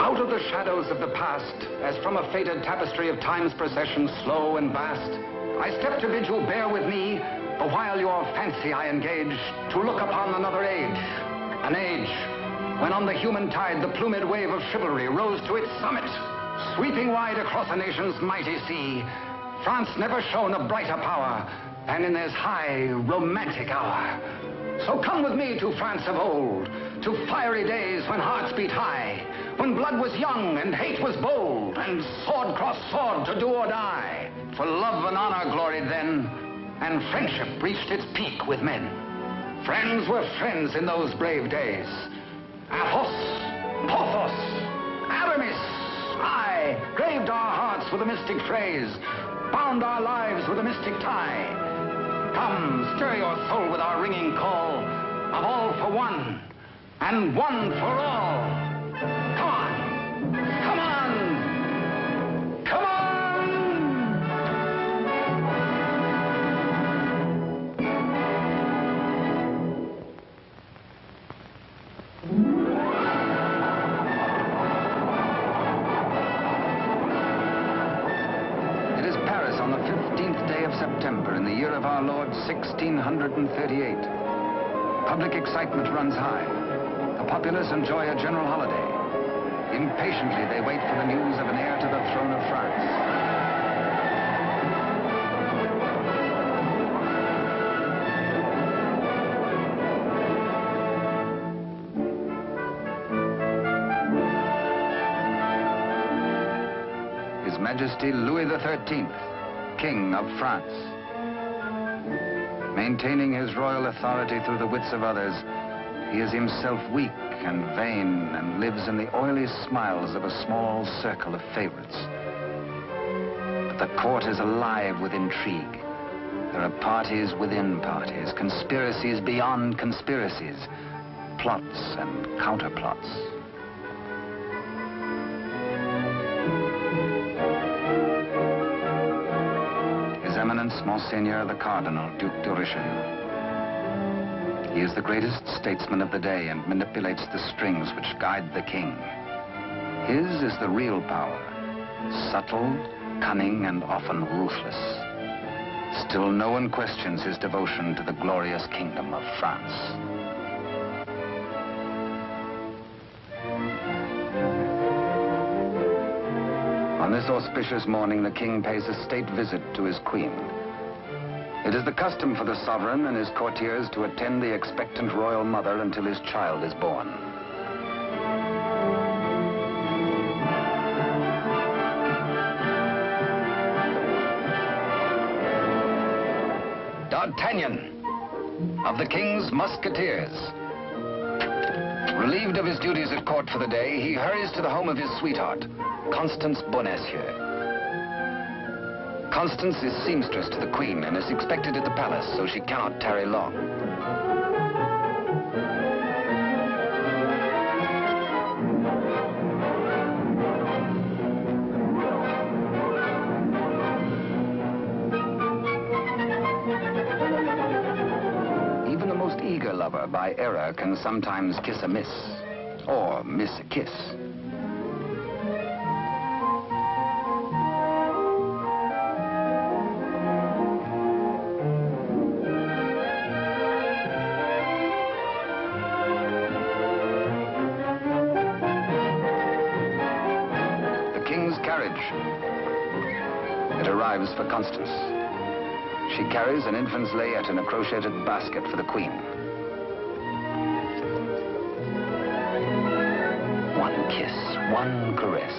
Out of the shadows of the past, as from a faded tapestry of time's procession, slow and vast, I step to bid you bear with me, the while your fancy I engage, to look upon another age. An age when on the human tide the plumed wave of chivalry rose to its summit, sweeping wide across a nation's mighty sea. France never shone a brighter power than in this high, romantic hour. So come with me to France of old, to fiery days when hearts beat high, when blood was young and hate was bold, and sword crossed sword to do or die. For love and honor gloried then, and friendship reached its peak with men. Friends were friends in those brave days. Athos, Porthos, Aramis, aye, graved our hearts with a mystic phrase, bound our lives with a mystic tie. Come, stir your soul with our ringing call of all for one, and one for all. Come on, come on, come on! It is Paris on the 15th day of September in the year of our Lord 1638. Public excitement runs high. The populace enjoy a general holiday. Impatiently, they wait for the news of an heir to the throne of France. His Majesty Louis XIII, King of France. Maintaining his royal authority through the wits of others, he is himself weak and vain and lives in the oily smiles of a small circle of favorites. But the court is alive with intrigue. There are parties within parties, conspiracies beyond conspiracies, plots and counterplots. His Eminence Monseigneur the Cardinal, Duc de Richelieu. He is the greatest statesman of the day and manipulates the strings which guide the king. His is the real power, subtle, cunning, and often ruthless. Still, no one questions his devotion to the glorious kingdom of France. On this auspicious morning, the king pays a state visit to his queen. It is the custom for the sovereign and his courtiers to attend the expectant royal mother until his child is born. D'Artagnan, of the King's Musketeers. Relieved of his duties at court for the day, he hurries to the home of his sweetheart, Constance Bonacieux. Constance is seamstress to the Queen and is expected at the palace, so she cannot tarry long. Even the most eager lover, by error, can sometimes kiss amiss, or miss a kiss. It arrives for Constance. She carries an infant's layette in a crocheted basket for the Queen. One kiss, one caress.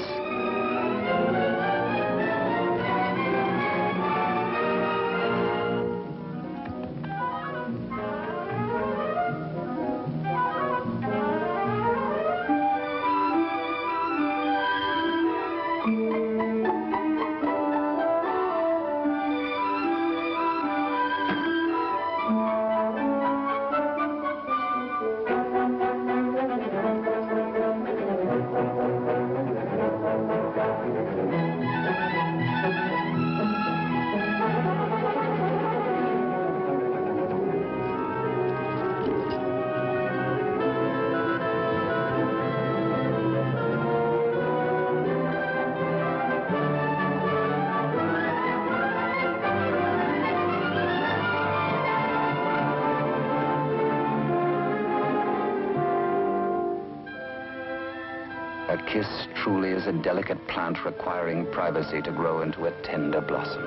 A kiss truly is a delicate plant requiring privacy to grow into a tender blossom,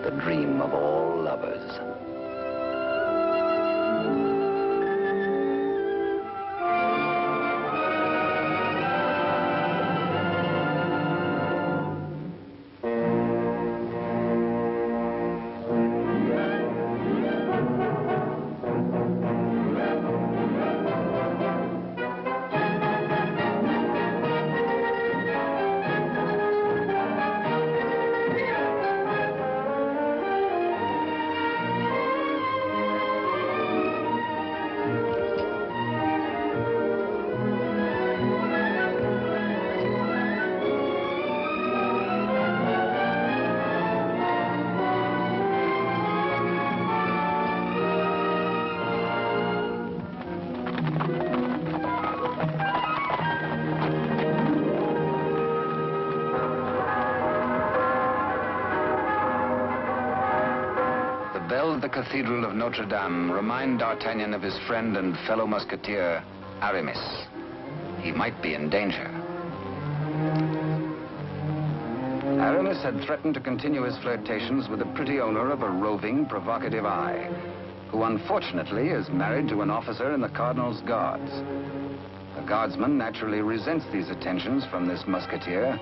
the dream of all lovers. The Cathedral of Notre Dame remind D'Artagnan of his friend and fellow musketeer, Aramis. He might be in danger. Aramis had threatened to continue his flirtations with the pretty owner of a roving, provocative eye, who unfortunately is married to an officer in the Cardinal's Guards. The guardsman naturally resents these attentions from this musketeer,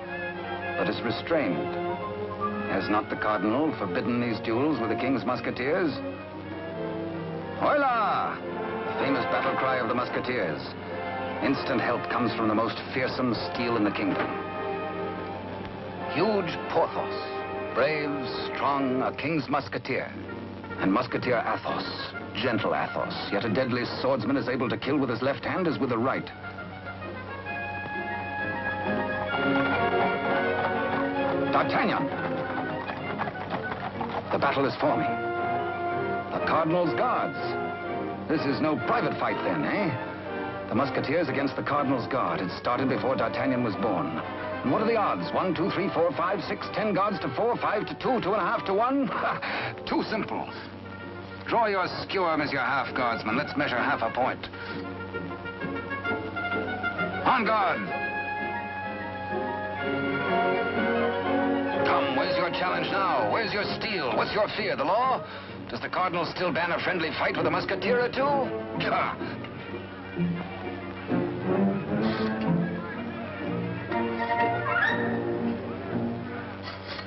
but is restrained. Has not the Cardinal forbidden these duels with the King's Musketeers? Hola! Famous battle cry of the Musketeers. Instant help comes from the most fearsome steel in the kingdom. Huge Porthos, brave, strong, a King's Musketeer. And Musketeer Athos, gentle Athos, yet a deadly swordsman is able to kill with his left hand as with the right. D'Artagnan! The battle is forming. The Cardinal's Guards. This is no private fight then, eh? The Musketeers against the Cardinal's Guard. It started before D'Artagnan was born. And what are the odds? 1, 2, 3, 4, 5, 6, 10 guards to 4, 5 to 2, 2.5 to 1? Too simple. Draw your skewer, Monsieur Half Guardsman. Let's measure half a point. On guard! Come, where's your challenge now? Where's your steel? What's your fear? The law? Does the Cardinal still ban a friendly fight with a musketeer or two?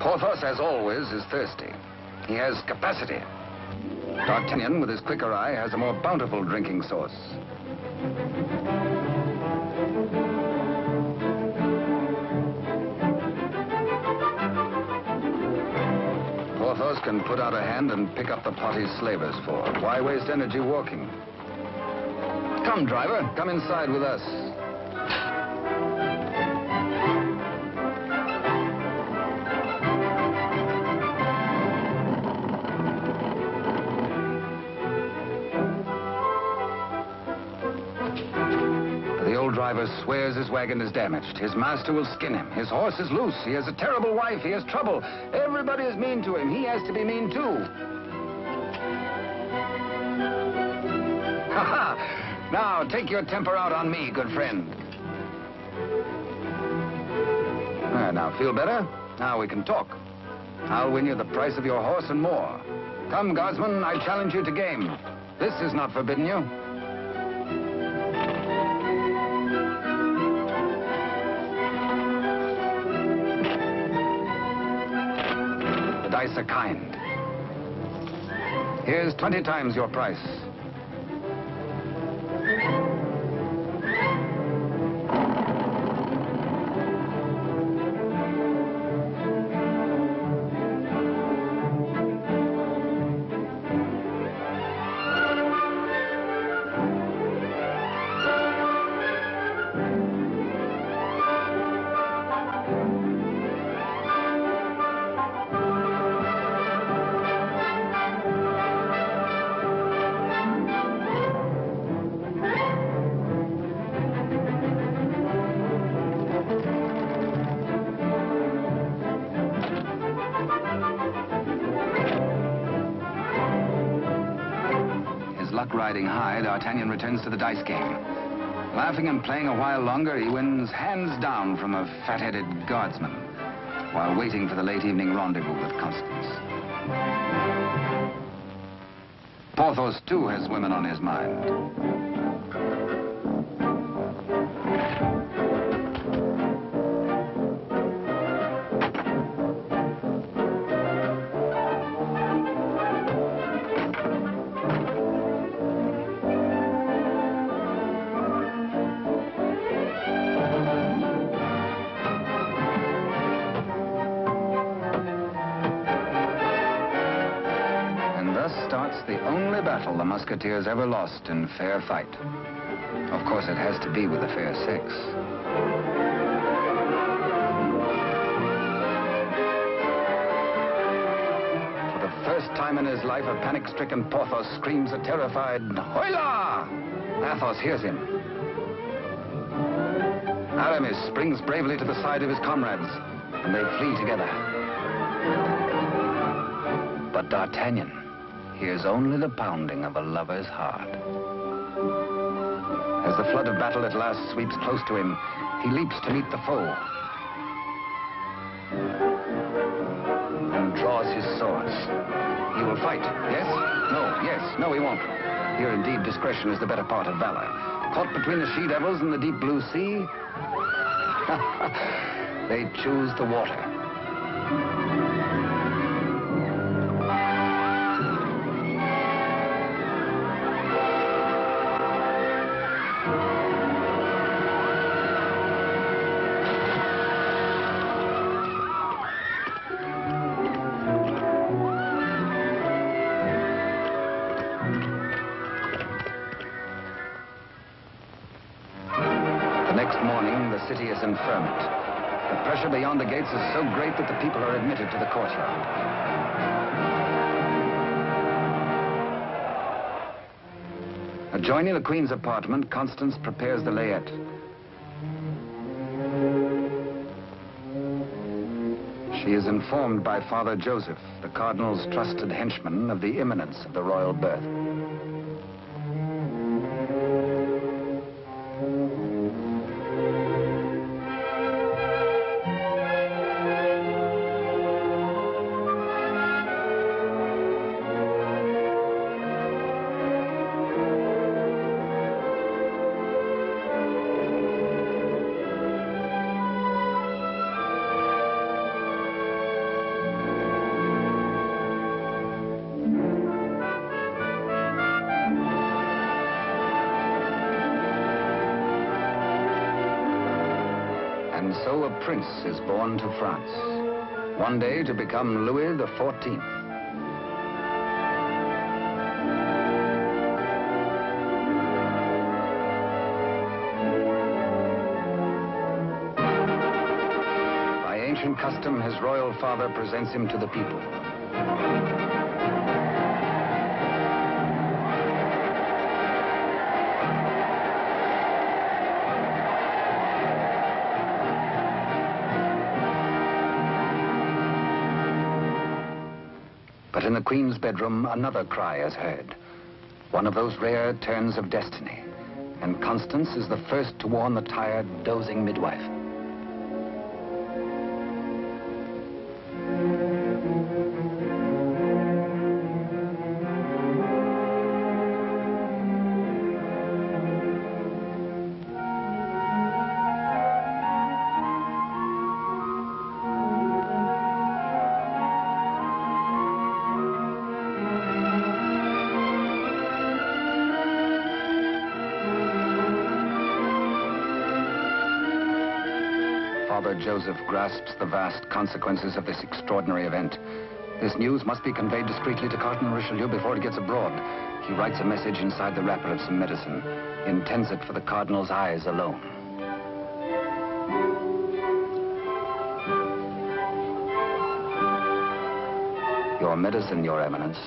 Porthos, as always, is thirsty. He has capacity. D'Artagnan, with his quicker eye, has a more bountiful drinking source. Porthos can put out a hand and pick up the pot he's slavers for. Why waste energy walking? Come, driver, come inside with us. The old driver swears his wagon is damaged. His master will skin him. His horse is loose. He has a terrible wife. He has trouble. Everybody is mean to him. He has to be mean, too. Ha-ha! Now, take your temper out on me, good friend. Now, feel better? Now we can talk. I'll win you the price of your horse and more. Come, guardsman, I challenge you to game. This is not forbidden you. The dice are kind. Here's 20 times your price. Luck riding high, D'Artagnan returns to the dice game. Laughing and playing a while longer, he wins hands down from a fat-headed guardsman while waiting for the late evening rendezvous with Constance. Porthos, too, has women on his mind. Starts the only battle the Musketeers ever lost in fair fight. Of course, it has to be with the fair sex. For the first time in his life, a panic-stricken Porthos screams a terrified, "Hola!" Athos hears him. Aramis springs bravely to the side of his comrades, and they flee together. But D'Artagnan hears only the pounding of a lover's heart. As the flood of battle at last sweeps close to him, he leaps to meet the foe and draws his swords. He will fight. Yes? No. Yes. No, he won't. Here, indeed, discretion is the better part of valor. Caught between the she-devils and the deep blue sea, they choose the water. Next morning, the city is in ferment. The pressure beyond the gates is so great that the people are admitted to the courtyard. Adjoining the Queen's apartment, Constance prepares the layette. She is informed by Father Joseph, the Cardinal's trusted henchman, of the imminence of the royal birth. And so a prince is born to France, one day to become Louis XIV. By ancient custom, his royal father presents him to the people. But in the Queen's bedroom, another cry is heard. One of those rare turns of destiny. And Constance is the first to warn the tired, dozing midwife. Father Joseph grasps the vast consequences of this extraordinary event. This news must be conveyed discreetly to Cardinal Richelieu before it gets abroad. He writes a message inside the wrapper of some medicine. He intends it for the Cardinal's eyes alone. Your medicine, Your Eminence.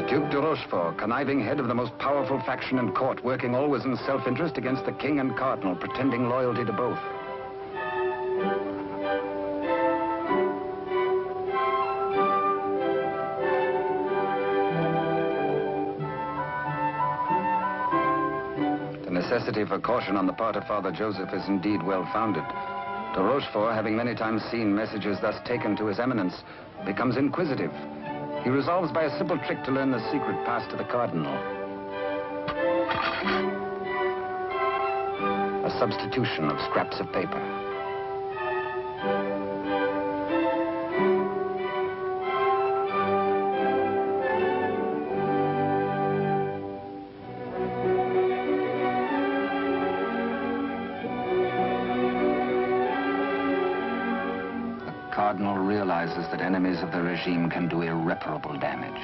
Duke de Rochefort, conniving head of the most powerful faction in court, working always in self-interest against the king and cardinal, pretending loyalty to both. The necessity for caution on the part of Father Joseph is indeed well-founded. De Rochefort, having many times seen messages thus taken to His Eminence, becomes inquisitive. He resolves by a simple trick to learn the secret passed to the Cardinal. A substitution of scraps of paper. Cardinal realizes that enemies of the regime can do irreparable damage.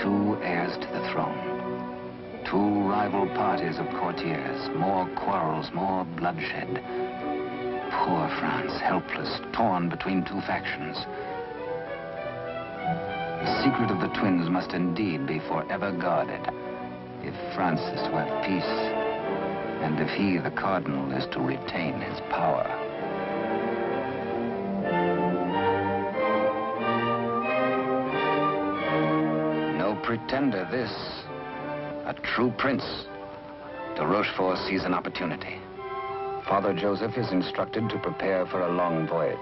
2 heirs to the throne. 2 rival parties of courtiers. More quarrels, more bloodshed. Poor France, helpless, torn between 2 factions. The secret of the twins must indeed be forever guarded if France is to have peace, and if he, the Cardinal, is to retain his power. Pretender, this. A true prince. De Rochefort sees an opportunity. Father Joseph is instructed to prepare for a long voyage.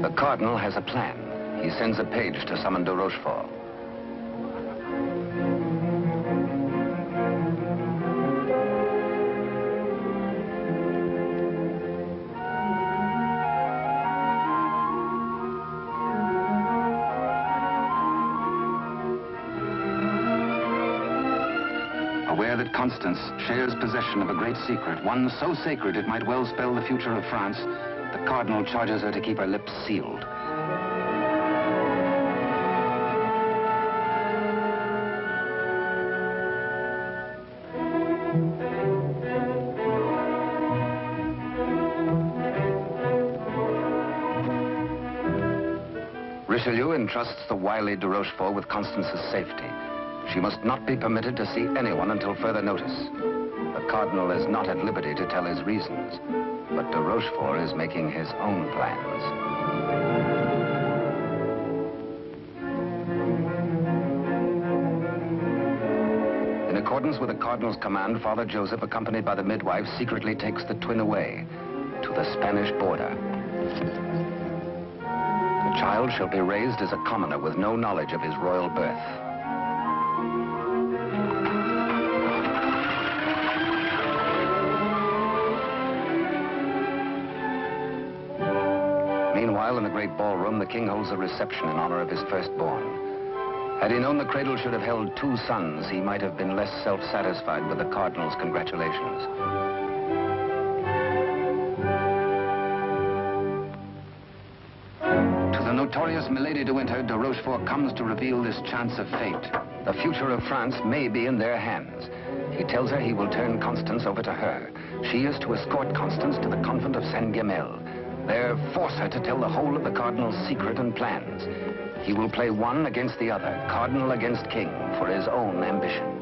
The Cardinal has a plan. He sends a page to summon de Rochefort. Aware that Constance shares possession of a great secret, one so sacred it might well spell the future of France, the Cardinal charges her to keep her lips sealed. Richelieu entrusts the wily de Rochefort with Constance's safety. She must not be permitted to see anyone until further notice. The Cardinal is not at liberty to tell his reasons, but de Rochefort is making his own plans. In accordance with the Cardinal's command, Father Joseph, accompanied by the midwife, secretly takes the twin away to the Spanish border. The child shall be raised as a commoner with no knowledge of his royal birth. Meanwhile, in the great ballroom, the king holds a reception in honor of his firstborn. Had he known the cradle should have held 2 sons, he might have been less self-satisfied with the Cardinal's congratulations. To the notorious Milady de Winter, de Rochefort comes to reveal this chance of fate. The future of France may be in their hands. He tells her he will turn Constance over to her. She is to escort Constance to the convent of Saint-Gamel. There, force her to tell the whole of the Cardinal's secret and plans. He will play one against the other, Cardinal against King, for his own ambition.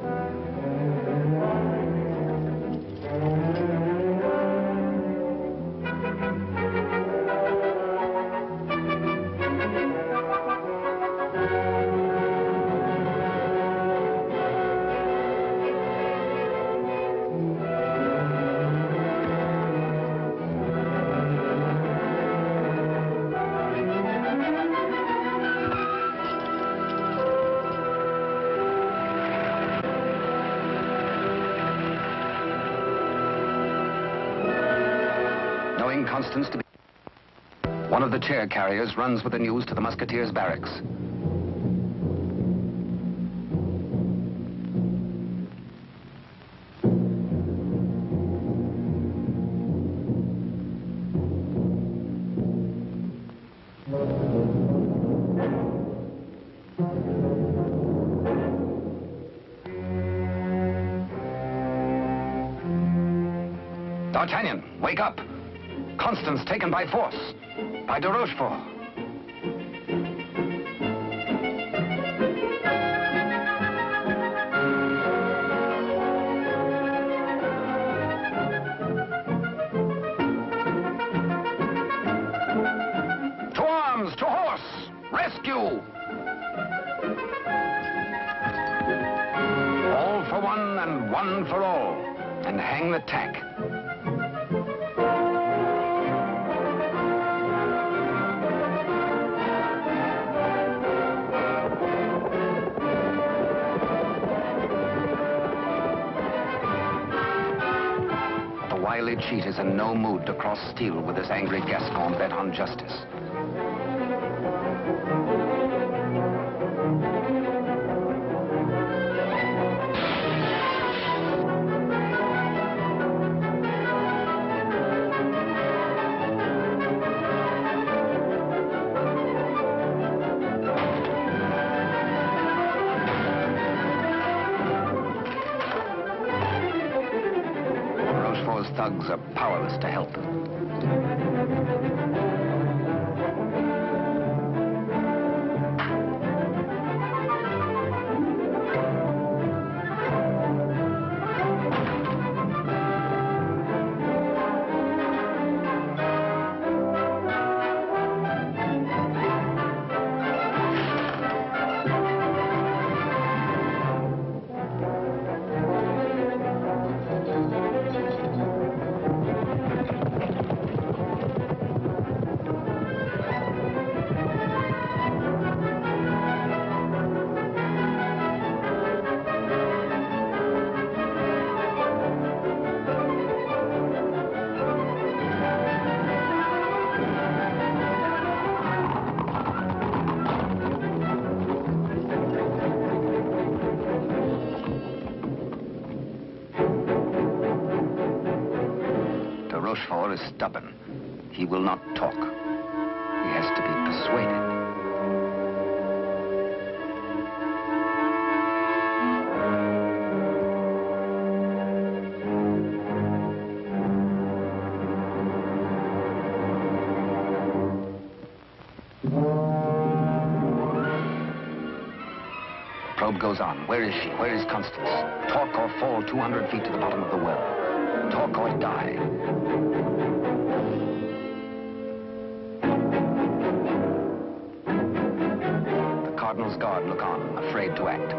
Constance to be... One of the chair carriers runs with the news to the Musketeers' barracks. D'Artagnan, wake up! Constance taken by force, by de Rochefort. Rescue! All for one and one for all. And hang the tack. The wily cheat is in no mood to cross steel with this angry Gascon bent on justice. Thugs are powerless to help. Rochefort is stubborn. He will not talk. He has to be persuaded. Probe goes on. Where is she? Where is Constance? Talk or fall 200 feet to the bottom of the well. Talk or die. The Cardinal's guard look on, afraid to act.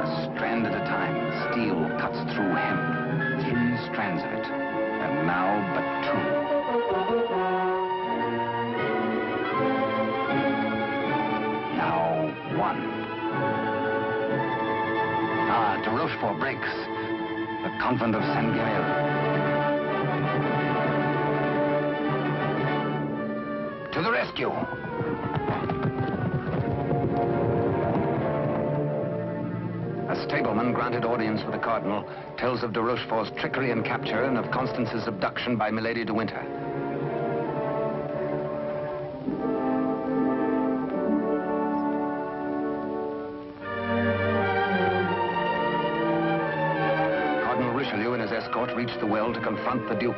A strand at a time, steel cuts through hemp. 3 strands of it, and now but 2. Now 1. De Rochefort breaks. The convent of Saint-Guerel. To the rescue! A stableman granted audience with the Cardinal tells of de Rochefort's trickery and capture and of Constance's abduction by Milady de Winter. And his escort reach the well to confront the Duke.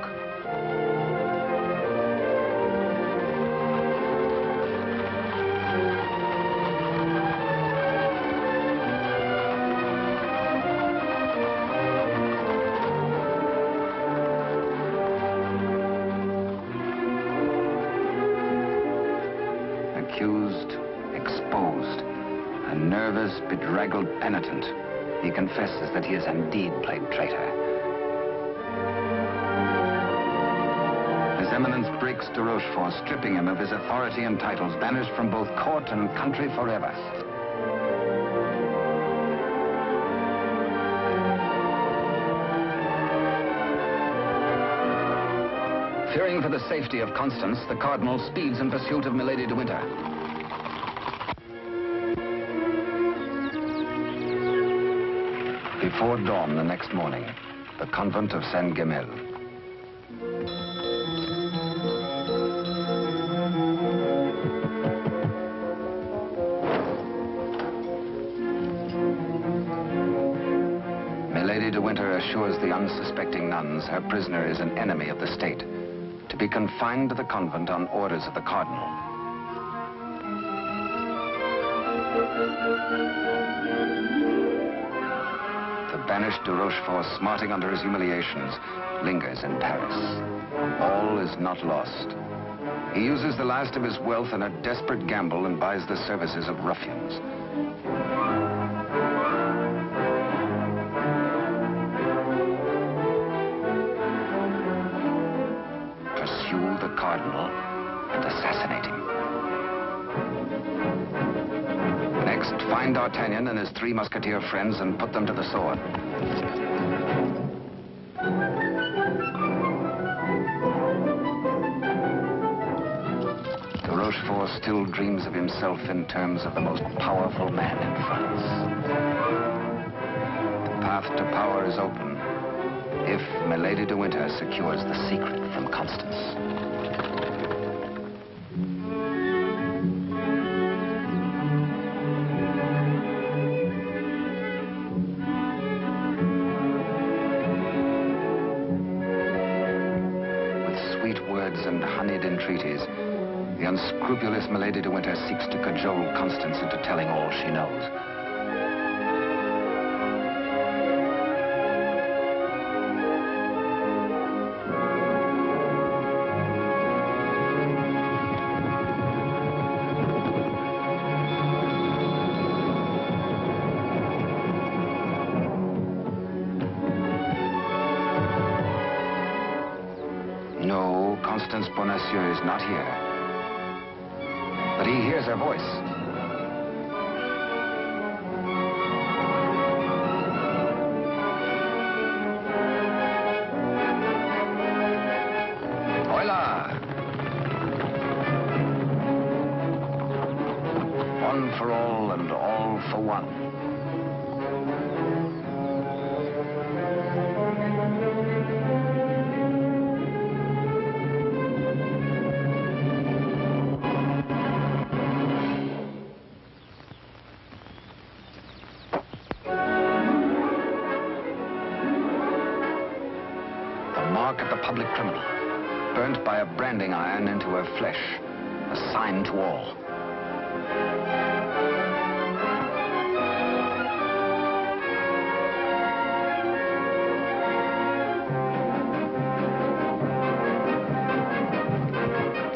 Accused, exposed, a nervous, bedraggled penitent, he confesses that he has indeed played traitor. His Eminence breaks de Rochefort, stripping him of his authority and titles, banished from both court and country forever. Fearing for the safety of Constance, the Cardinal speeds in pursuit of Milady de Winter. Before dawn the next morning, the convent of Saint-Guerel. Milady de Winter assures the unsuspecting nuns her prisoner is an enemy of the state, to be confined to the convent on orders of the Cardinal. The banished de Rochefort, smarting under his humiliations, lingers in Paris. All is not lost. He uses the last of his wealth in a desperate gamble and buys the services of ruffians. Pursue the cardinal and assassinate him. Next, find D'Artagnan and his three musketeer friends and put them to the sword. De Rochefort still dreams of himself in terms of the most powerful man in France. The path to power is open if Milady de Winter secures the secret from Constance. And honeyed entreaties, the unscrupulous Milady de Winter seeks to cajole Constance into telling all she knows. No, Constance Bonacieux is not here. But he hears her voice. Hola! One for all and all for one. Mark of the public criminal, burnt by a branding iron into her flesh, a sign to all.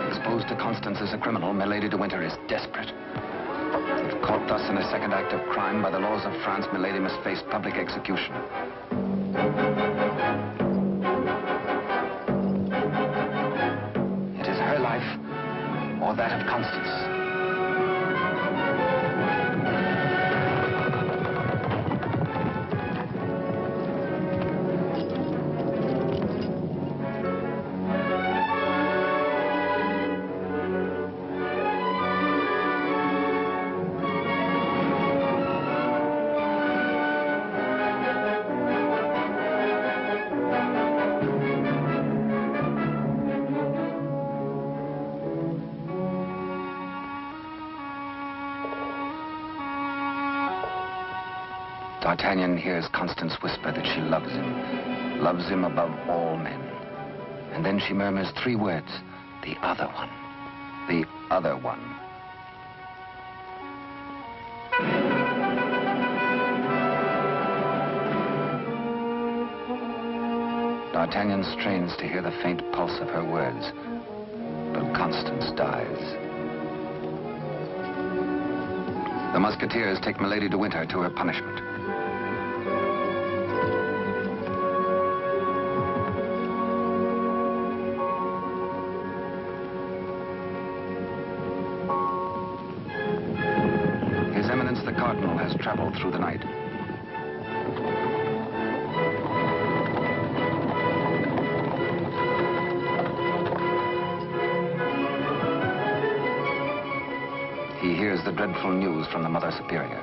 Exposed to Constance as a criminal, Milady de Winter is desperate. If caught thus in a second act of crime, by the laws of France, Milady must face public execution. Or that of Constance. D'Artagnan hears Constance whisper that she loves him above all men. And then she murmurs three words, the other one, the other one. D'Artagnan strains to hear the faint pulse of her words, but Constance dies. The Musketeers take Milady de Winter to her punishment. His Eminence the Cardinal has traveled through the night. He hears the dreadful news from the Mother Superior.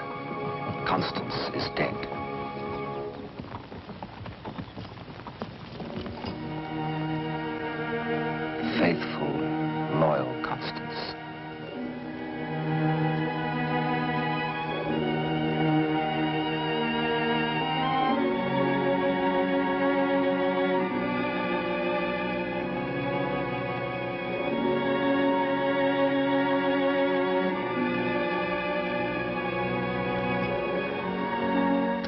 Constance is dead. Faithful, loyal Constance.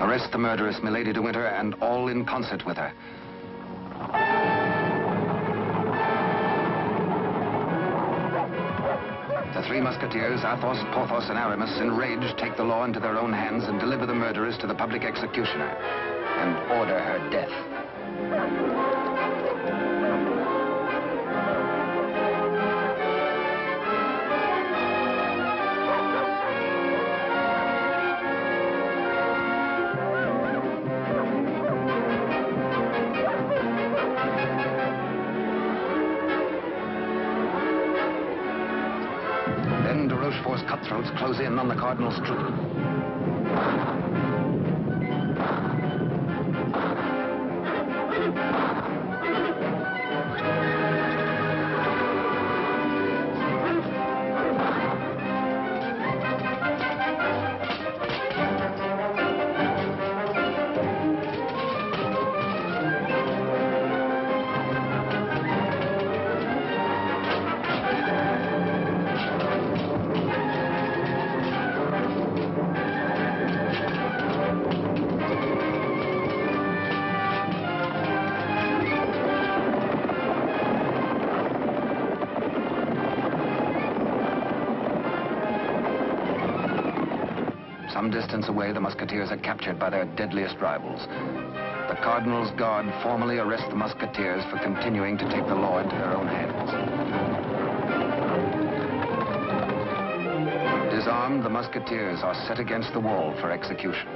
Arrest the murderess, Milady de Winter, and all in concert with her. Three Musketeers, Athos, Porthos, and Aramis, enraged, take the law into their own hands and deliver the murderess to the public executioner and order her death. Then de Rochefort's cutthroats close in on the Cardinal's troop. Some distance away, the Musketeers are captured by their deadliest rivals. The Cardinal's Guard formally arrest the Musketeers for continuing to take the law into their own hands. Disarmed, the Musketeers are set against the wall for execution.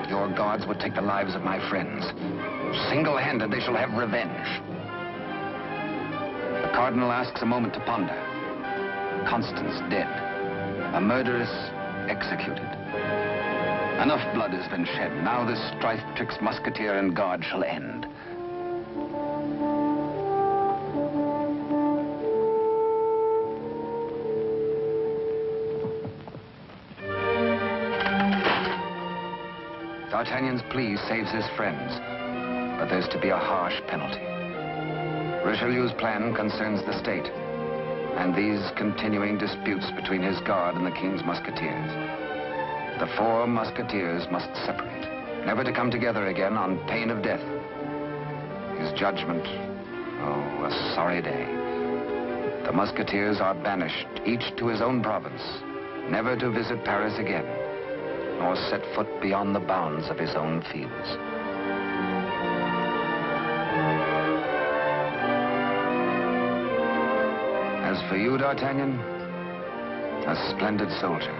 Your guards would take the lives of my friends. Single-handed, they shall have revenge. The Cardinal asks a moment to ponder. Constance dead. A murderess executed. Enough blood has been shed. Now this strife betwixt Musketeer and Guard shall end. D'Artagnan's plea saves his friends, but there's to be a harsh penalty. Richelieu's plan concerns the state, and these continuing disputes between his guard and the King's Musketeers. The four Musketeers must separate, never to come together again on pain of death. His judgment, oh, a sorry day. The Musketeers are banished, each to his own province, never to visit Paris again, nor set foot beyond the bounds of his own fields. As for you, D'Artagnan, a splendid soldier,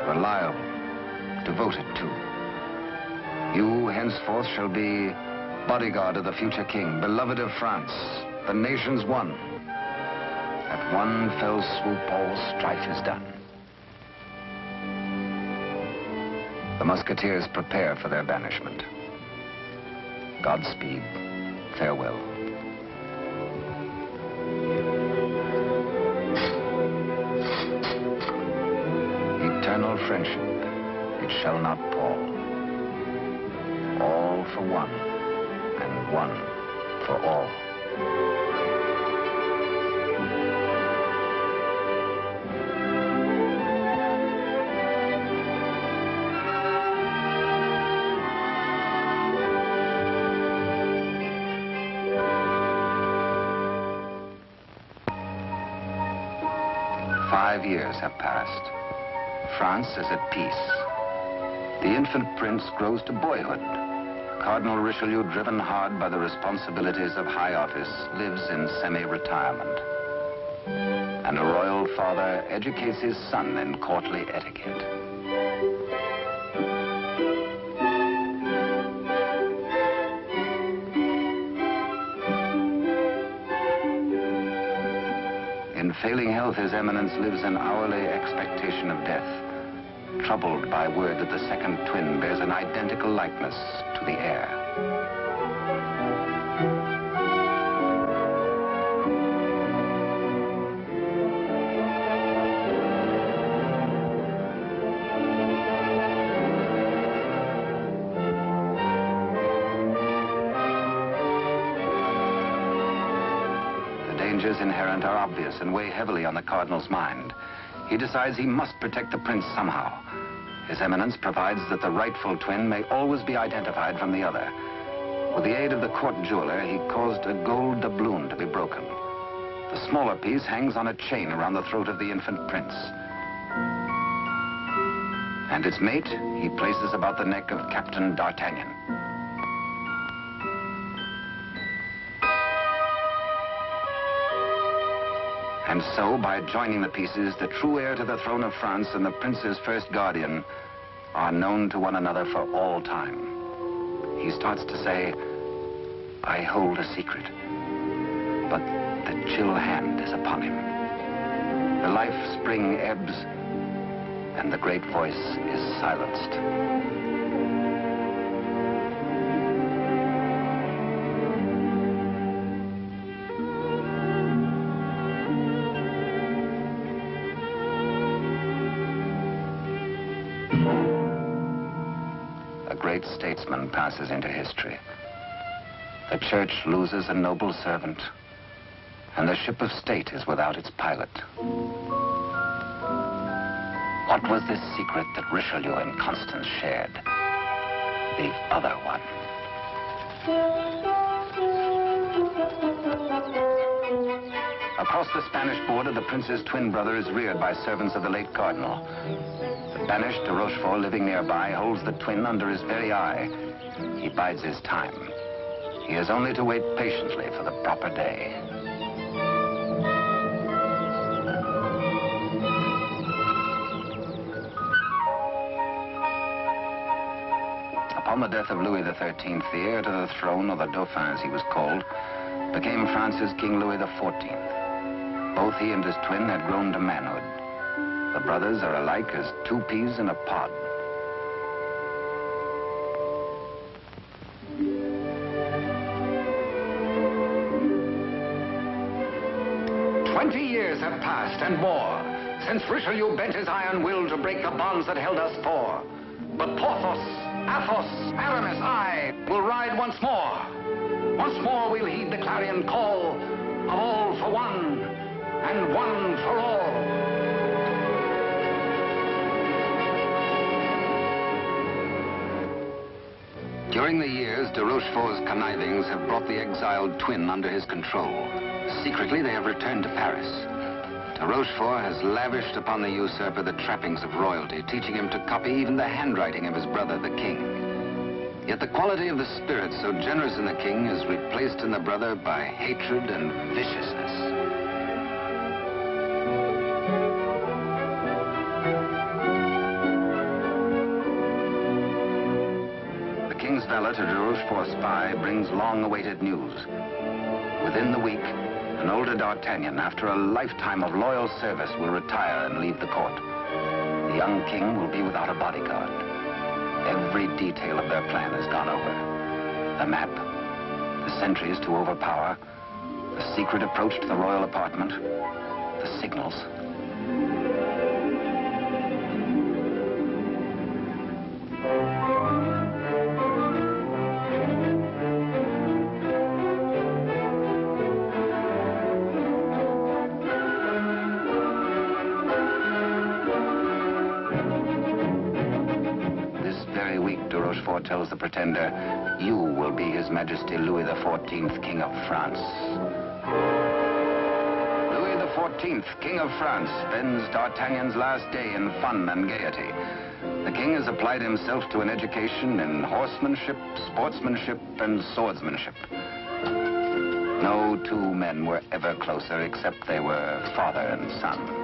reliable, devoted too. You henceforth shall be bodyguard of the future king, beloved of France, the nation's one. At one fell swoop, all strife is done. The Musketeers prepare for their banishment. Godspeed, farewell. Eternal friendship, it shall not pall. All for one, and one for all. "5 years have passed. France is at peace. The infant prince grows to boyhood. Cardinal Richelieu, driven hard by the responsibilities of high office, lives in semi-retirement. And a royal father educates his son in courtly etiquette. In failing health, His Eminence lives in hourly expectation of death, troubled by word that the second twin bears an identical likeness to the heir. The dangers inherent are obvious and weigh heavily on the Cardinal's mind. He decides he must protect the prince somehow. His Eminence provides that the rightful twin may always be identified from the other. With the aid of the court jeweler, he caused a gold doubloon to be broken. The smaller piece hangs on a chain around the throat of the infant prince. And its mate he places about the neck of Captain D'Artagnan. And so, by joining the pieces, the true heir to the throne of France and the prince's first guardian are known to one another for all time. He starts to say, I hold a secret. But the chill hand is upon him. The life spring ebbs, and the great voice is silenced. A great statesman passes into history. The church loses a noble servant, and the ship of state is without its pilot. What was this secret that Richelieu and Constance shared? The other one. Across the Spanish border, the prince's twin brother is reared by servants of the late cardinal. The banished de Rochefort, living nearby, holds the twin under his very eye. He bides his time. He has only to wait patiently for the proper day. Upon the death of Louis XIII, the heir to the throne, or the Dauphin as he was called, became France's King Louis XIV. Both he and his twin had grown to manhood. The brothers are alike as two peas in a pod. Years have passed and more since Richelieu bent his iron will to break the bonds that held us four. But Porthos, Athos, Aramis, I will ride once more. Once more we'll heed the clarion call of all for one and one for all. During the years, de Rochefort's connivings have brought the exiled twin under his control. Secretly, they have returned to Paris. De Rochefort has lavished upon the usurper the trappings of royalty, teaching him to copy even the handwriting of his brother, the king. Yet the quality of the spirit so generous in the king is replaced in the brother by hatred and viciousness. The king's valet, a de Rochefort spy, brings long-awaited news. Within the week, an older D'Artagnan, after a lifetime of loyal service, will retire and leave the court. The young king will be without a bodyguard. Every detail of their plan has gone over. The map, the sentries to overpower, the secret approach to the royal apartment, the signals. Tells the pretender, you will be His Majesty Louis XIV, King of France. Louis XIV, King of France, spends D'Artagnan's last day in fun and gaiety. The king has applied himself to an education in horsemanship, sportsmanship, and swordsmanship. No two men were ever closer, except they were father and son.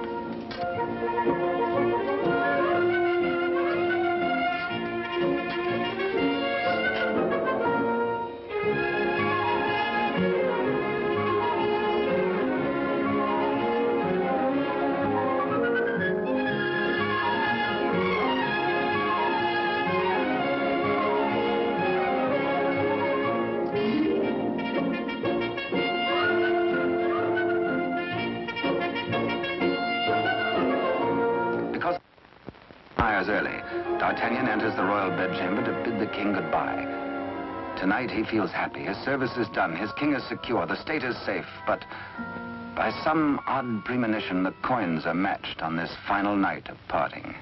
Early, D'Artagnan enters the royal bedchamber to bid the king goodbye. Tonight he feels happy. His service is done. His king is secure. The state is safe. But by some odd premonition, the coins are matched on this final night of parting.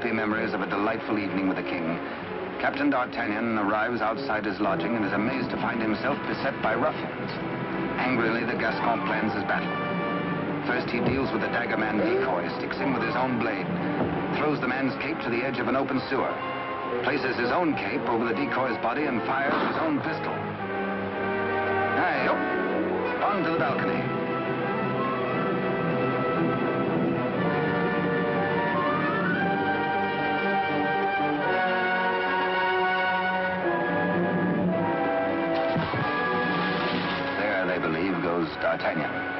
happy memories of a delightful evening with the king, Captain D'Artagnan arrives outside his lodging and is amazed to find himself beset by ruffians. Angrily, the Gascon plans his battle. First, he deals with the dagger man decoy, sticks him with his own blade, throws the man's cape to the edge of an open sewer, places his own cape over the decoy's body and fires his own pistol. Aye, up. On to the balcony. There, they believe, goes D'Artagnan.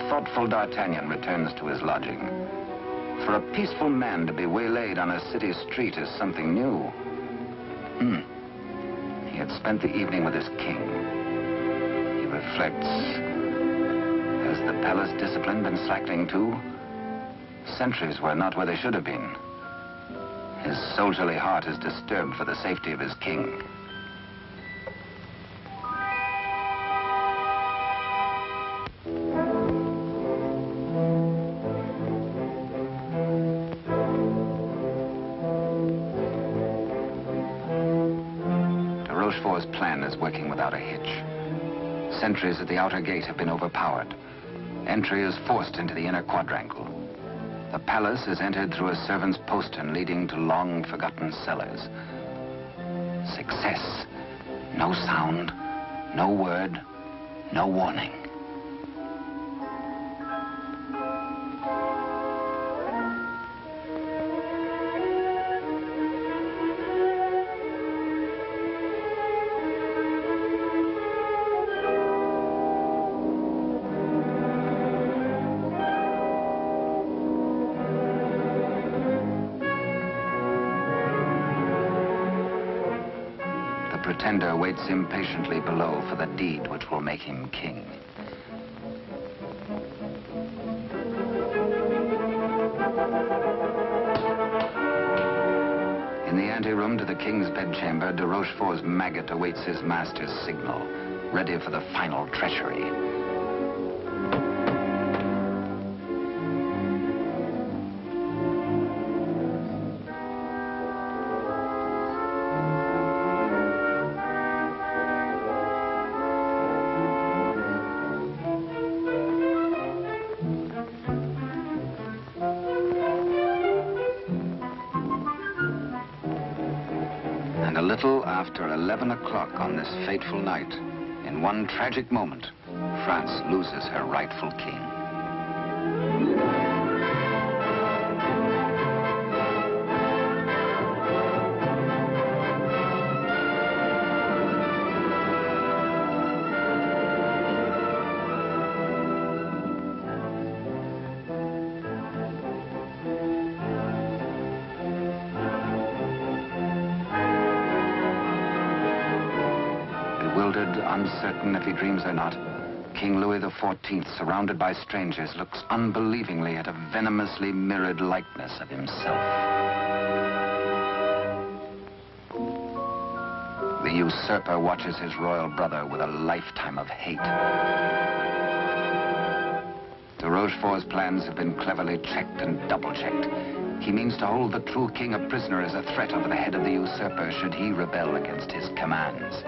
Thoughtful D'Artagnan returns to his lodging. For a peaceful man to be waylaid on a city street is something new. He had spent the evening with his king. He reflects. Has the palace discipline been slackening too? Sentries were not where they should have been. His soldierly heart is disturbed for the safety of his king. Rochefort's plan is working without a hitch. Sentries at the outer gate have been overpowered. Entry is forced into the inner quadrangle. The palace is entered through a servant's postern leading to long-forgotten cellars. Success. No sound, no word, no warning. The pretender waits impatiently below for the deed which will make him king. In the anteroom to the king's bedchamber, de Rochefort's maggot awaits his master's signal, ready for the final treachery. And a little after 11 o'clock on this fateful night, in one tragic moment, France loses her rightful king. Bewildered, uncertain if he dreams or not, King Louis XIV, surrounded by strangers, looks unbelievingly at a venomously mirrored likeness of himself. The usurper watches his royal brother with a lifetime of hate. De Rochefort's plans have been cleverly checked and double-checked. He means to hold the true king a prisoner as a threat over the head of the usurper should he rebel against his commands.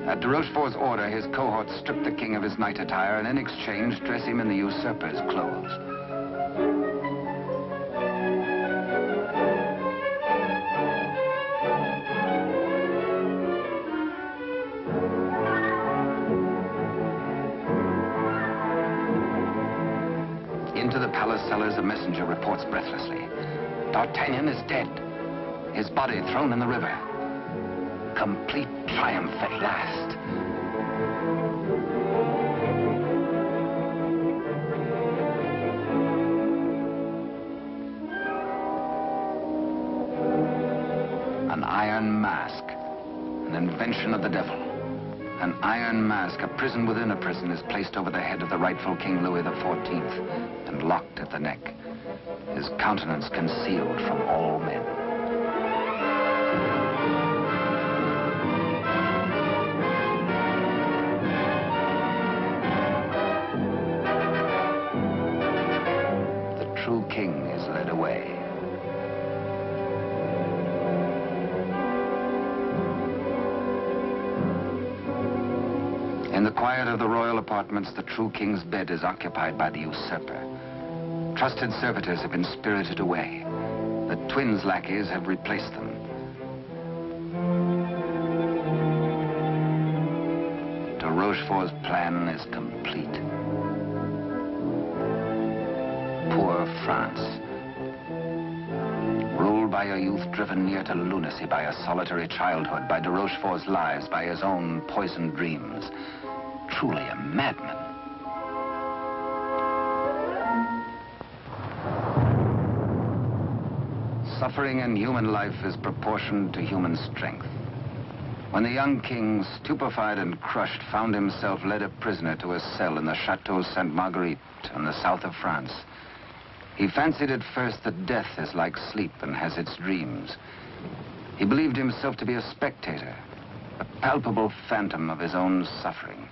At de Rochefort's order, his cohorts strip the king of his night attire and in exchange dress him in the usurper's clothes. Into the palace cellars, a messenger reports breathlessly. D'Artagnan is dead. His body thrown in the river. Complete triumph at last. An iron mask, an invention of the devil. An iron mask, a prison within a prison, is placed over the head of the rightful King Louis XIV and locked at the neck, his countenance concealed from all men. away. In the quiet of the royal apartments, the true king's bed is occupied by the usurper. Trusted servitors have been spirited away. The twins' lackeys have replaced them. De Rochefort's plan is complete. Poor France. Ruled by a youth driven near to lunacy by a solitary childhood, by de Rochefort's lies, by his own poisoned dreams. Truly a madman. Suffering in human life is proportioned to human strength. When the young king, stupefied and crushed, found himself led a prisoner to a cell in the Chateau Sainte-Marguerite in the south of France, he fancied at first that death is like sleep and has its dreams. He believed himself to be a spectator, a palpable phantom of his own suffering.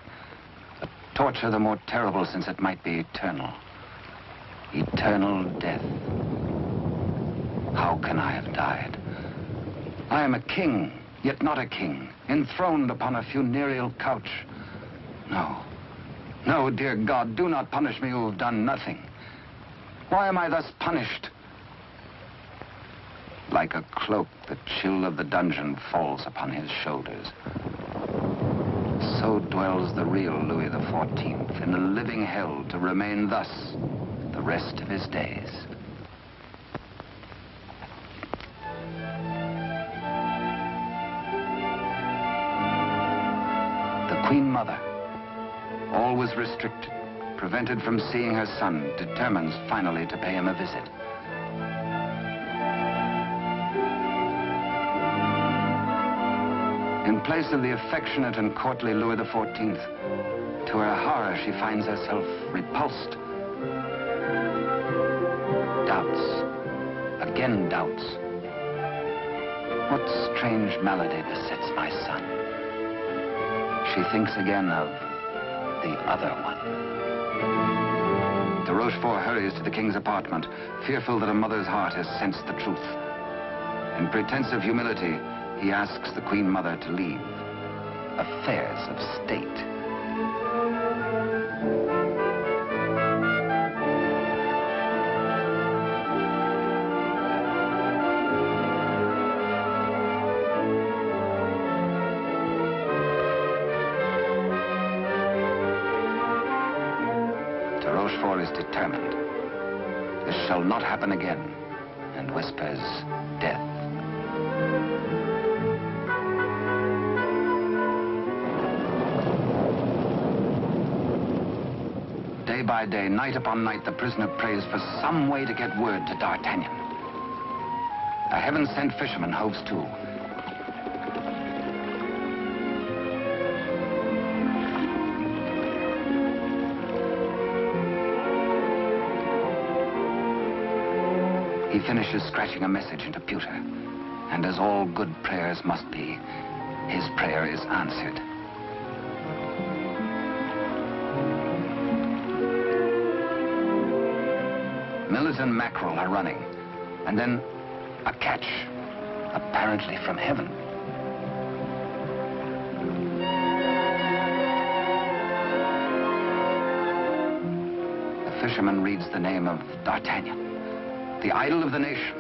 A torture the more terrible since it might be eternal. Eternal death. How can I have died? I am a king, yet not a king, enthroned upon a funereal couch. No, no, dear God, do not punish me who have done nothing. Why am I thus punished? Like a cloak, the chill of the dungeon falls upon his shoulders. So dwells the real Louis XIV in a living hell to remain thus the rest of his days. The Queen Mother, always restricted, prevented from seeing her son, determines finally to pay him a visit. In place of the affectionate and courtly Louis XIV, to her horror, she finds herself repulsed. Doubts, again doubts. What strange malady besets my son? She thinks again of the other one. De Rochefort hurries to the king's apartment, fearful that a mother's heart has sensed the truth. In pretense of humility, he asks the Queen Mother to leave. Affairs of state. De Rochefort is determined. This shall not happen again, and whispers death. Day by day, night upon night, the prisoner prays for some way to get word to D'Artagnan. A heaven-sent fisherman hoves to. He finishes scratching a message into pewter, and as all good prayers must be, his prayer is answered. Millet and mackerel are running, and then a catch, apparently from heaven. The fisherman reads the name of D'Artagnan, the idol of the nation.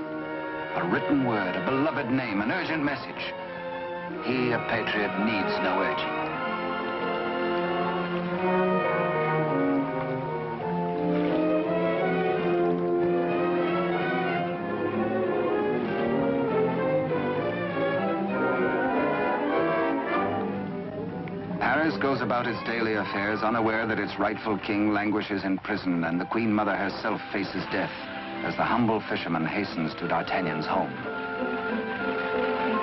A written word, a beloved name, an urgent message. He, a patriot, needs no urging. Paris goes about its daily affairs, unaware that its rightful king languishes in prison, and the Queen Mother herself faces death as the humble fisherman hastens to D'Artagnan's home.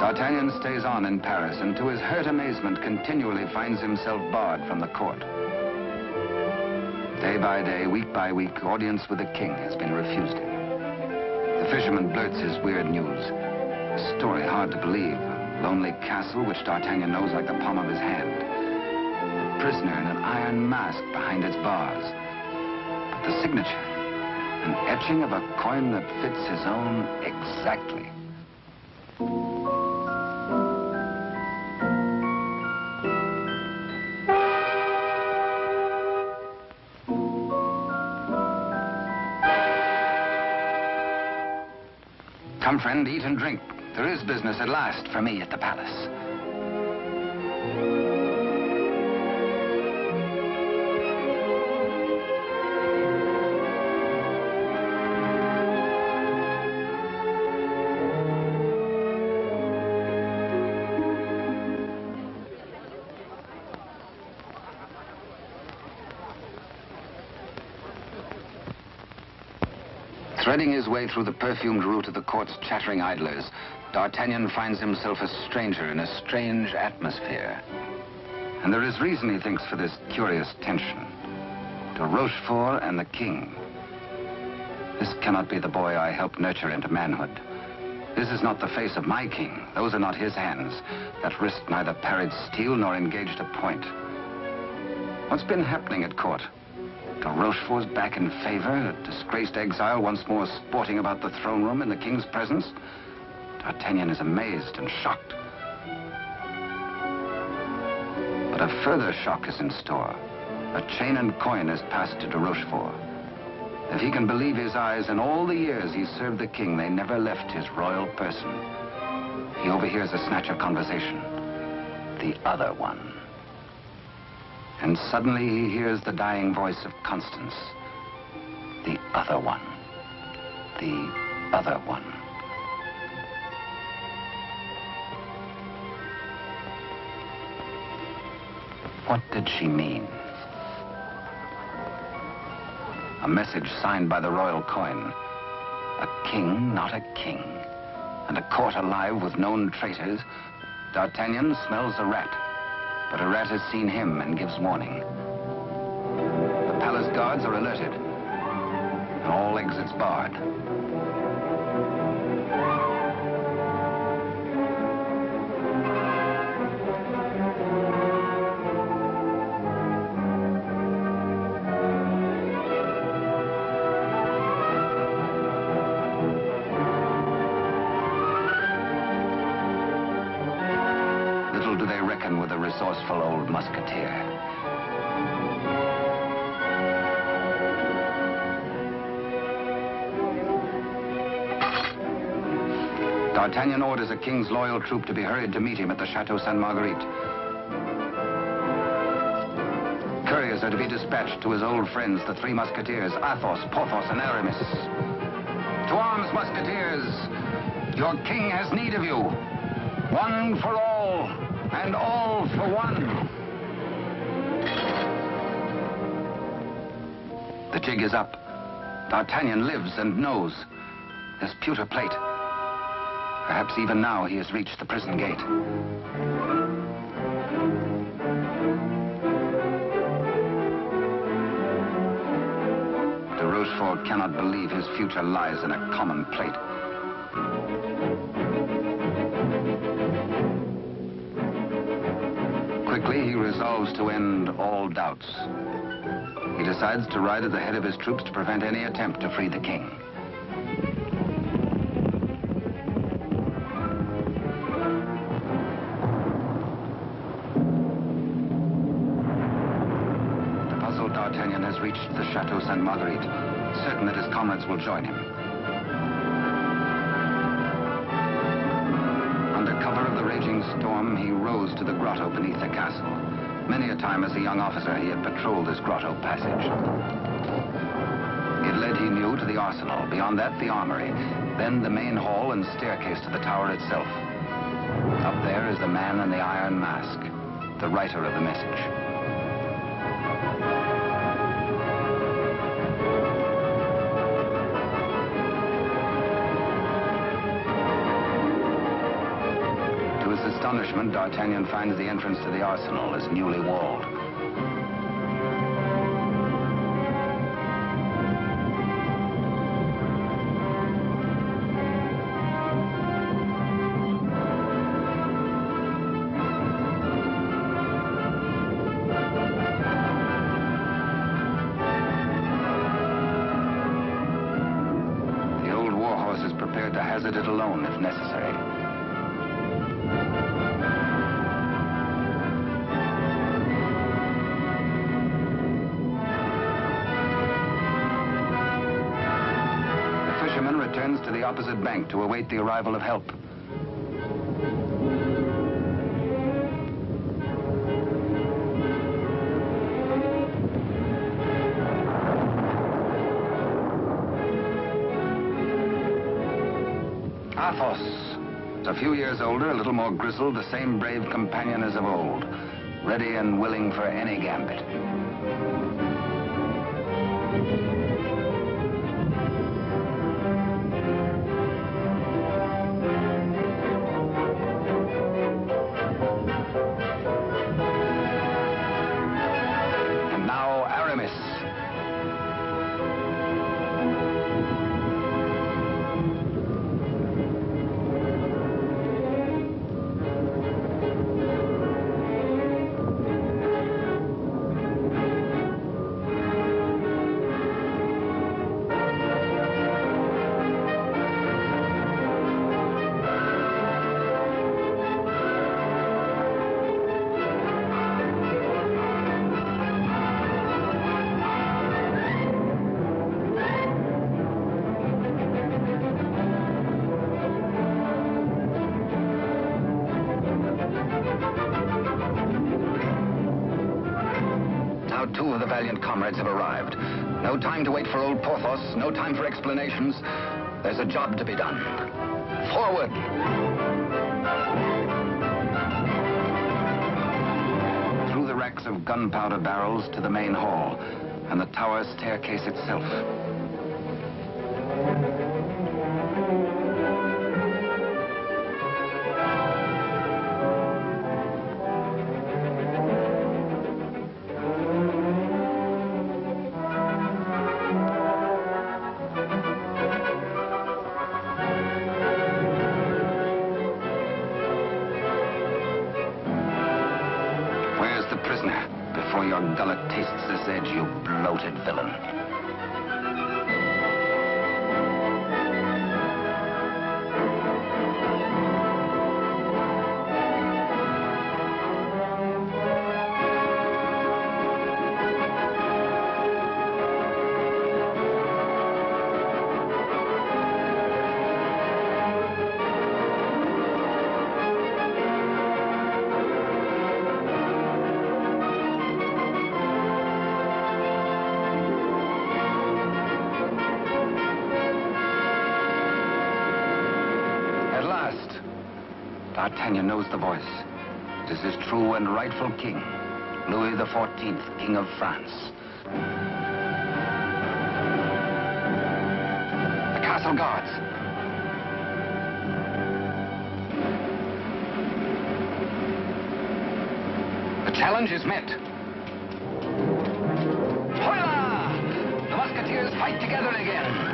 D'Artagnan stays on in Paris, and to his hurt amazement continually finds himself barred from the court. Day by day, week by week, audience with the king has been refused him. The fisherman blurts his weird news. A story hard to believe. A lonely castle which D'Artagnan knows like the palm of his hand. A prisoner in an iron mask behind its bars. But the signature, An etching of a coin that fits his own exactly. Come, friend, eat and drink. There is business at last for me at the palace. Threading his way through the perfumed route of the court's chattering idlers, D'Artagnan finds himself a stranger in a strange atmosphere. And there is reason, he thinks, for this curious tension. De Rochefort and the king. This cannot be the boy I helped nurture into manhood. This is not the face of my king. Those are not his hands that risked neither parried steel nor engaged a point. What's been happening at court? De Rochefort's back in favor, a disgraced exile once more sporting about the throne room in the king's presence. D'Artagnan is amazed and shocked. But a further shock is in store. A chain and coin is passed to de Rochefort. If he can believe his eyes, in all the years he served the king, they never left his royal person. He overhears a snatch of conversation. The other one. And suddenly he hears the dying voice of Constance. The other one. The other one. What did she mean? A message signed by the royal coin. A king, not a king. And a court alive with known traitors. D'Artagnan smells a rat. But a rat has seen him and gives warning. The palace guards are alerted. And all exits barred. Little do they reckon with a resourceful old musketeer. D'Artagnan orders a king's loyal troop to be hurried to meet him at the Chateau Sainte Marguerite. Couriers are to be dispatched to his old friends, the Three Musketeers, Athos, Porthos, and Aramis. To arms, musketeers! Your king has need of you. One for all, and all for one. The jig is up. D'Artagnan lives and knows. His pewter plate. Perhaps even now he has reached the prison gate. De Rochefort cannot believe his future lies in a common plate. Quickly, he resolves to end all doubts. He decides to ride at the head of his troops to prevent any attempt to free the king. The puzzled D'Artagnan has reached the Chateau Sainte Marguerite, certain that his comrades will join him. Under cover of the raging storm, he rose to the grotto beneath the castle. Many a time as a young officer, he had patrolled this grotto passage. It led, he knew, to the arsenal. Beyond that, the armory. Then the main hall and staircase to the tower itself. Up there is the man in the iron mask, the writer of the message. Astonishment, D'Artagnan finds the entrance to the arsenal is newly walled. hazard it alone if necessary. The fisherman returns to the opposite bank to await the arrival of help. A few years older, a little more grizzled, the same brave companion as of old, ready and willing for any gambit. And now Aramis. Two of the valiant comrades have arrived. No time to wait for old Porthos, no time for explanations. There's a job to be done. Forward! Through the racks of gunpowder barrels to the main hall, and the tower staircase itself. Before your gullet tastes this edge, you bloated villain. D'Artagnan knows the voice. It is his true and rightful king, Louis XIV, King of France. The castle guards. The challenge is met. Hola! The Musketeers fight together again.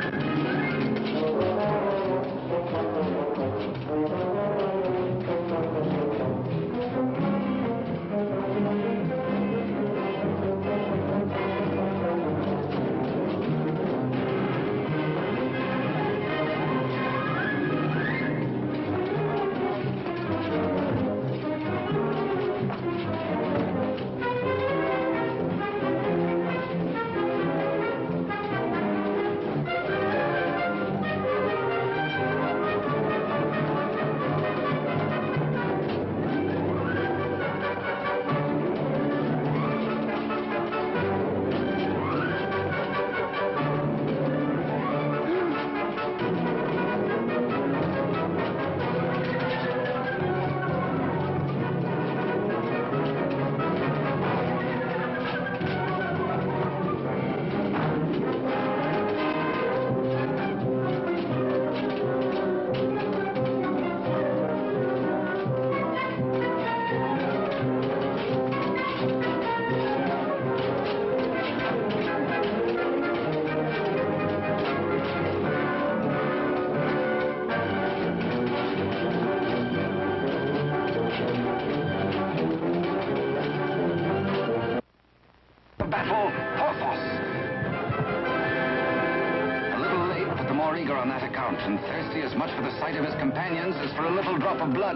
more eager on that account, and thirsty as much for the sight of his companions as for a little drop of blood.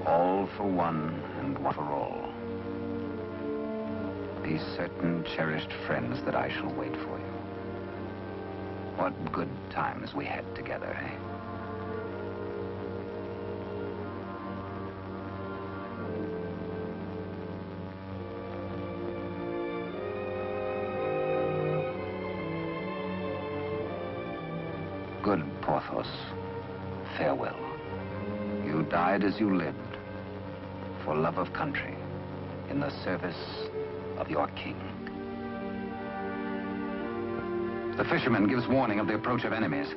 All for one and one for all. Be certain, cherished friends, that I shall wait for you. What good times we had together, eh? Good Porthos, farewell. You died as you lived, for love of country, in the service of your king. The fisherman gives warning of the approach of enemies.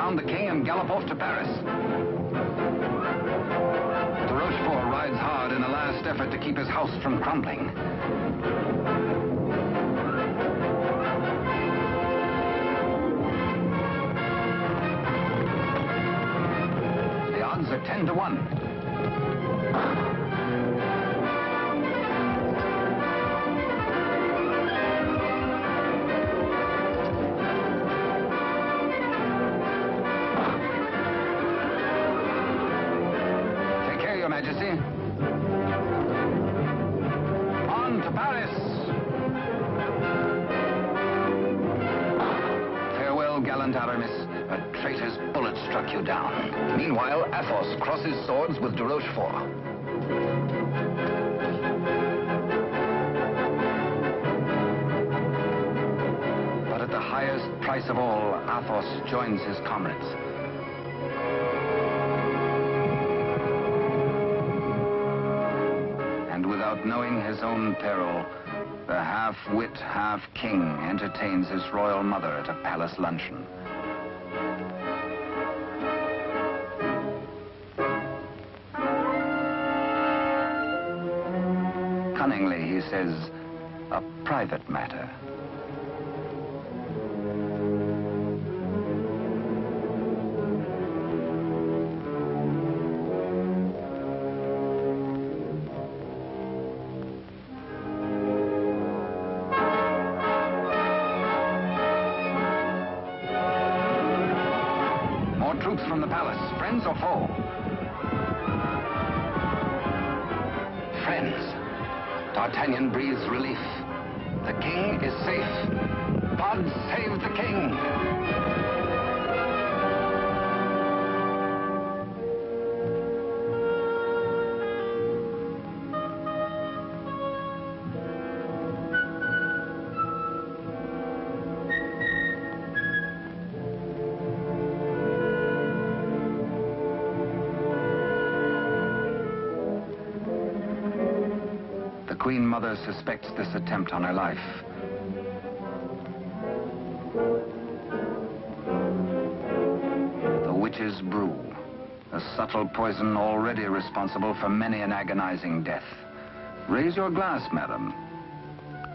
The king and gallop off to Paris. De Rochefort rides hard in a last effort to keep his house from crumbling. The odds are 10 to 1. Majesty. On to Paris. Farewell, gallant Aramis. A traitor's bullet struck you down. Meanwhile, Athos crosses swords with de Rochefort. But at the highest price of all, Athos joins his comrades. Without knowing his own peril, the half-wit, half-king entertains his royal mother at a palace luncheon. Cunningly, he says, a private matter. Troops from the palace, friends or foe? Friends. D'Artagnan breathes relief. The king is safe. God save the king! Queen Mother suspects this attempt on her life. The witch's brew, a subtle poison already responsible for many an agonizing death. Raise your glass, madam.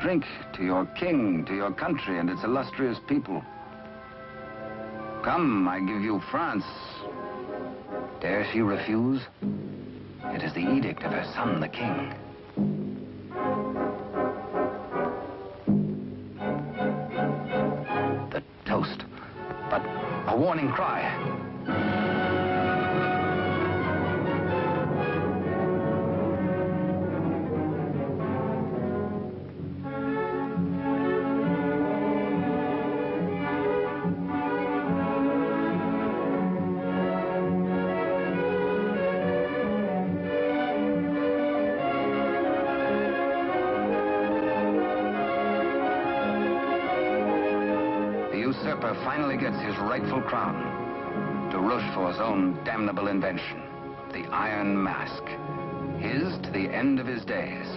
drink to your king, to your country, and its illustrious people. Come, I give you France. Dare she refuse? It is the edict of her son, the king. The toast, but a warning cry. The usurper finally gets his rightful crown. De Rochefort's own damnable invention, the Iron Mask, his to the end of his days.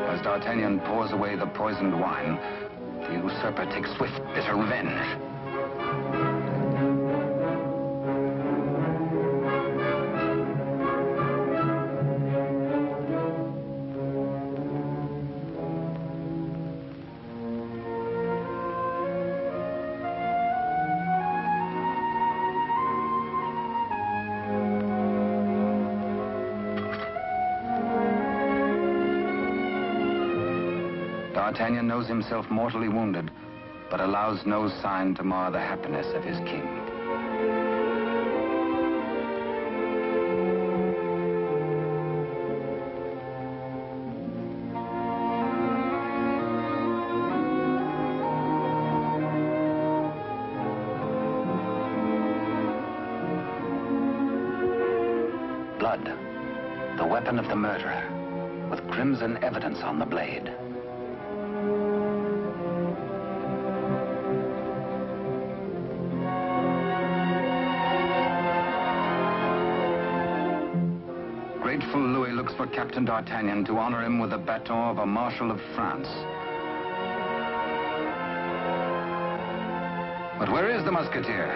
As D'Artagnan pours away the poisoned wine, the usurper takes swift, bitter revenge. D'Artagnan knows himself mortally wounded, but allows no sign to mar the happiness of his king. Blood, the weapon of the murderer, with crimson evidence on the blade. Grateful Louis looks for Captain D'Artagnan to honor him with the baton of a Marshal of France. But where is the Musketeer?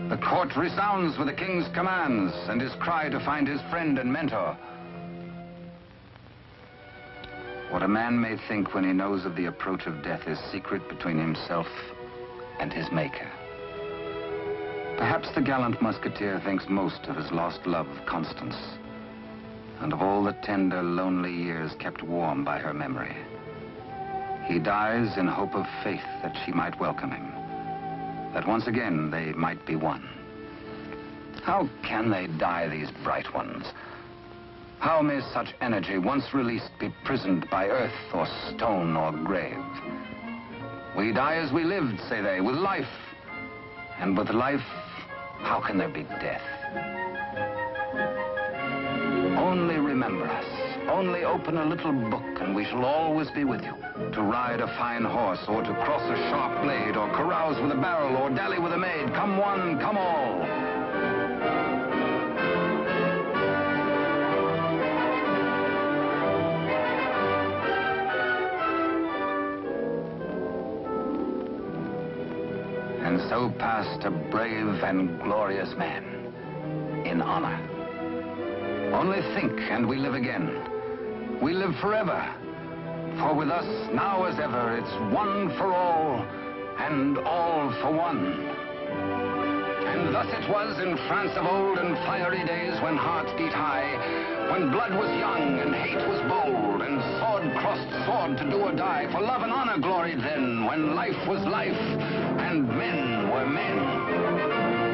The court resounds with the king's commands and his cry to find his friend and mentor. What a man may think when he knows of the approach of death is secret between himself and his maker. Perhaps the gallant Musketeer thinks most of his lost love, Constance, and of all the tender, lonely years kept warm by her memory. He dies in hope of faith that she might welcome him, that once again they might be one. How can they die, these bright ones? How may such energy, once released, be prisoned by earth or stone or grave? We die as we lived, say they, with life. And with life, how can there be death? Only remember us. Only open a little book and we shall always be with you. To ride a fine horse, or to cross a sharp blade, or carouse with a barrel, or dally with a maid. Come one, come all. And so passed a brave and glorious man, in honor. Only think, and we live again. We live forever. For with us, now as ever, it's one for all, and all for one. And thus it was in France of old, in fiery days when hearts beat high, when blood was young and hate was bold, and sword crossed sword to do or die. For love and honor gloried then, when life was life, and men were men.